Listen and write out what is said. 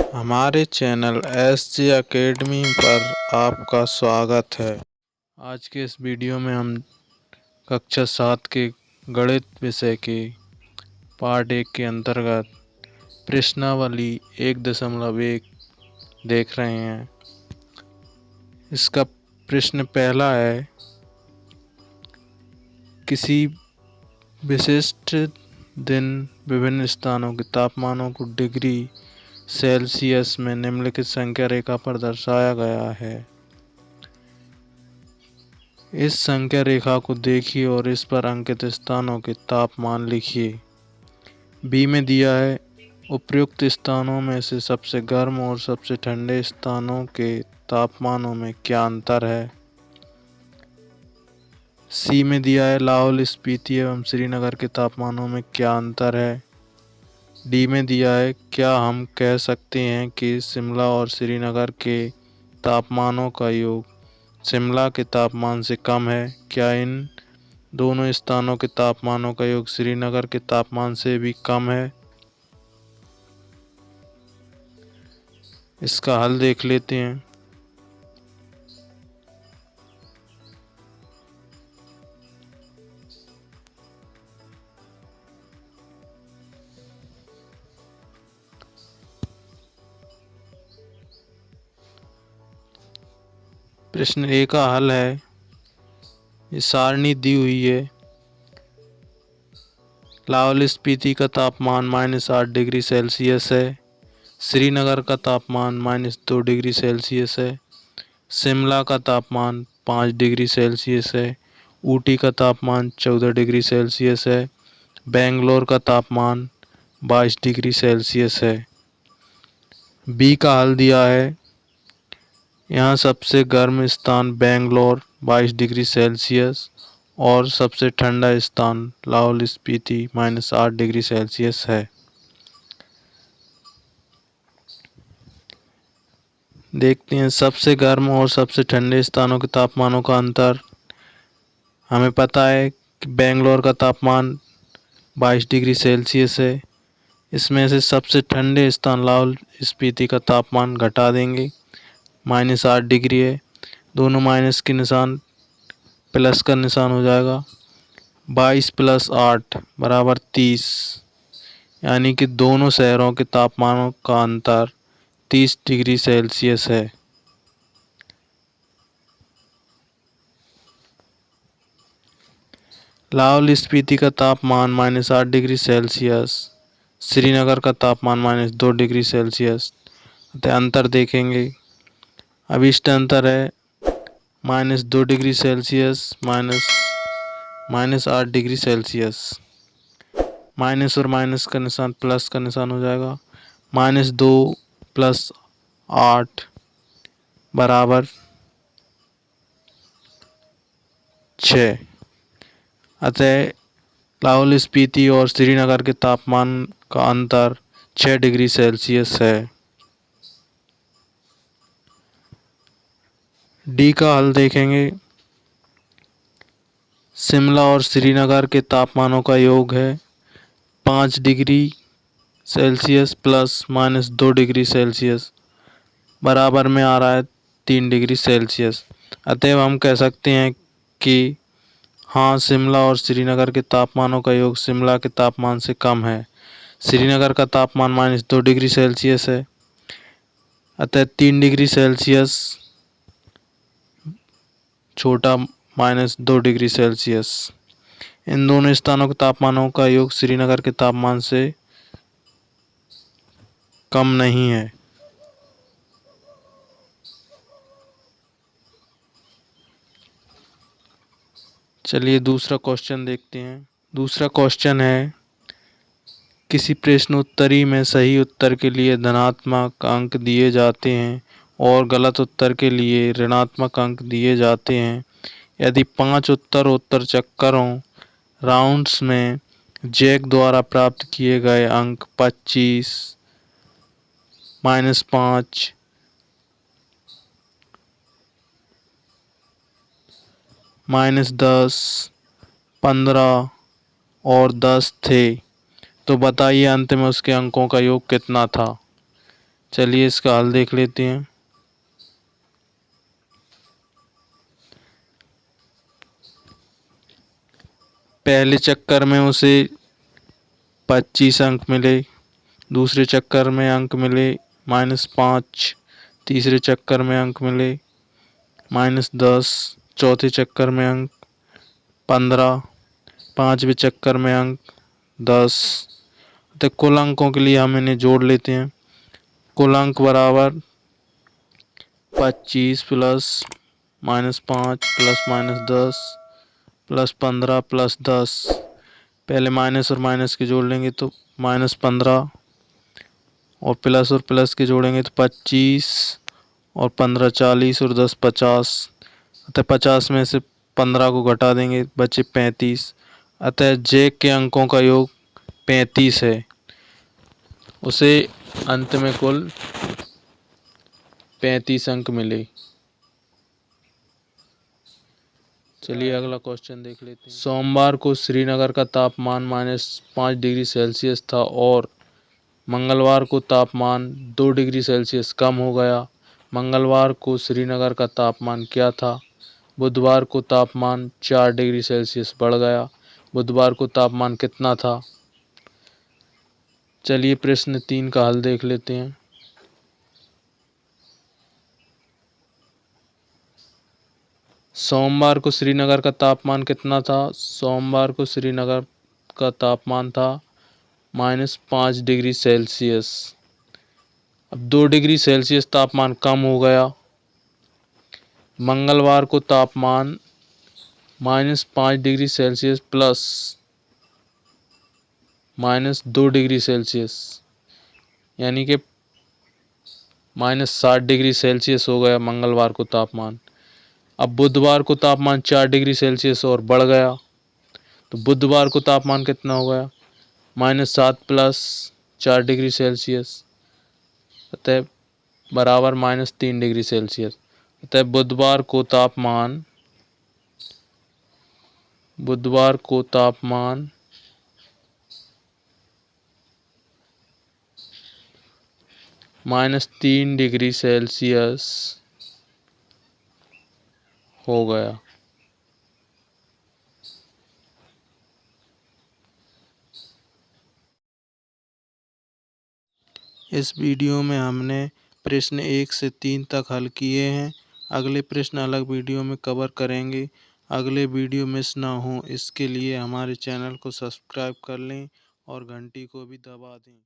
हमारे channel SJ academy पर आपका स्वागत है। आज के इस वीडियो में हम कक्षा 7 के गणित विषय के पार्ट 1 के अंतर्गत प्रश्नावली 1.1 देख रहे हैं। इसका प्रश्न पहला है, किसी विशिष्ट दिन विभिन्न स्थानों के तापमानों को डिग्री सेल्सियस में निम्नलिखित संख्या रेखा पर दर्शाया गया है। इस संख्या रेखा को देखिए और इस पर अंकित स्थानों के तापमान लिखिए। बी में दिया है, उपयुक्त स्थानों में से सबसे गर्म और सबसे ठंडे स्थानों के तापमानों में क्या अंतर है। सी में दिया है, लाहौल स्पीति एवं श्रीनगर के तापमानों में क्या अंतर है। डी में दिया है, क्या हम कह सकते हैं कि शिमला और श्रीनगर के तापमानों का योग शिमला के तापमान से कम है। क्या इन दोनों स्थानों के तापमानों का योग श्रीनगर के तापमान से भी कम है। इसका हल देख लेते हैं। प्रश्न ए का हल है, ये सारणी दी हुई है। लाहौल स्पीति का तापमान -8 डिग्री सेल्सियस है। श्रीनगर का तापमान -2 डिग्री सेल्सियस है। शिमला का तापमान 5 डिग्री सेल्सियस है। ऊटी का तापमान 14 डिग्री सेल्सियस है। बेंगलोर का तापमान 22 डिग्री सेल्सियस है। बी का हल दिया है, यहाँ सबसे गर्म स्थान बेंगलोर 22 डिग्री सेल्सियस और सबसे ठंडा स्थान लाहौल स्पीति -8 डिग्री सेल्सियस है। देखते हैं सबसे गर्म और सबसे ठंडे स्थानों के तापमानों का अंतर। हमें पता है कि बेंगलोर का तापमान 22 डिग्री सेल्सियस है। इसमें से सबसे ठंडे स्थान लाहौल स्पीति का तापमान घटा देंगे, -8 डिग्री है। दोनों माइनस के निशान प्लस का निशान हो जाएगा। 22 + 8 = 30, यानी कि दोनों शहरों के तापमानों का अंतर 30 डिग्री सेल्सियस है। लाहौल स्पीति का तापमान -8 डिग्री सेल्सियस, श्रीनगर का तापमान -2 डिग्री सेल्सियस। अंतर देखेंगे। अभिष्ट अंतर है -2 degree Celsius -8 degree Celsius. Minus और माइनस का निशान प्लस का निशान हो जाएगा। -2 + 8 = 6। अतः लाहौल स्पीति और श्रीनगर के तापमान का अंतर 6 डिग्री सेल्सियस है। डी का हल देखेंगे। शिमला और श्रीनगर के तापमानों का योग है 5 डिग्री सेल्सियस ± 2 डिग्री सेल्सियस, बराबर में आ रहा है 3 डिग्री सेल्सियस। अतएव हम कह सकते हैं कि हाँ, शिमला और श्रीनगर के तापमानों का योग शिमला के तापमान से कम है। श्रीनगर का तापमान -2 डिग्री सेल्सियस है, अतः 3 डिग्री सेल्सियस छोटा -2 डिग्री सेल्सियस। इन दोनों स्थानों के तापमानों का योग श्रीनगर के तापमान से कम नहीं है। चलिए दूसरा क्वेश्चन देखते हैं। दूसरा क्वेश्चन है, किसी प्रश्नोत्तरी में सही उत्तर के लिए धनात्मक अंक दिए जाते हैं और गलत उत्तर के लिए ऋणात्मक अंक दिए जाते हैं। यदि 5 उत्तर चक्करों राउंड्स में जैक द्वारा प्राप्त किए गए अंक 25, -5, -10, 15 और 10 थे, तो बताइए अंत में उसके अंकों का योग कितना था। चलिए इसका हल देख लेते हैं। पहले चक्कर में उसे 25 अंक मिले, दूसरे चक्कर में अंक मिले -5, तीसरे चक्कर में अंक मिले -10, चौथे चक्कर में अंक 15, पांचवें चक्कर में अंक 10। तो कुल अंकों के लिए हम इन्हें जोड़ लेते हैं। कुल अंक बराबर 25 प्लस -5 प्लस -10 प्लस 15 प्लस 10। पहले माइनस और माइनस के जोड़ लेंगे तो -15, और प्लस के जोड़ेंगे तो 25, और 15 40, और 10 50। अतः 50 में से 15 को घटा देंगे, बचे 35। अतः जे के अंकों का योग 35 है। उसे अंत में कुल 35 अंक मिले। चलिए अगला क्वेश्चन देख लेते हैं। सोमवार को श्रीनगर का तापमान -5 डिग्री सेल्सियस था और मंगलवार को तापमान 2 डिग्री सेल्सियस कम हो गया। मंगलवार को श्रीनगर का तापमान क्या था? बुधवार को तापमान 4 डिग्री सेल्सियस बढ़ गया। बुधवार को तापमान कितना था? चलिए प्रश्न 3 का हल देख लेते हैं। सोमवार को श्रीनगर का तापमान कितना था? सोमवार को श्रीनगर का तापमान था -5 डिग्री सेल्सियस। अब 2 डिग्री सेल्सियस तापमान कम हो गया। मंगलवार को तापमान -5 degree Celsius plus -2 degree Celsius, यानी कि -7 डिग्री सेल्सियस हो गया मंगलवार को तापमान। अब बुधवार को तापमान 4 डिग्री सेल्सियस और बढ़ गया, तो बुधवार को तापमान कितना हो गया? -7 प्लस 4 डिग्री सेल्सियस, अतः बराबर -3 डिग्री सेल्सियस। अतः बुधवार को तापमान -3 डिग्री सेल्सियस हो गया। इस वीडियो में हमने प्रश्न 1 से 3 तक हल किए हैं। अगले प्रश्न अलग वीडियो में कवर करेंगे। अगले वीडियो मिस ना हो इसके लिए हमारे चैनल को सब्सक्राइब कर लें और घंटी को भी दबा दें।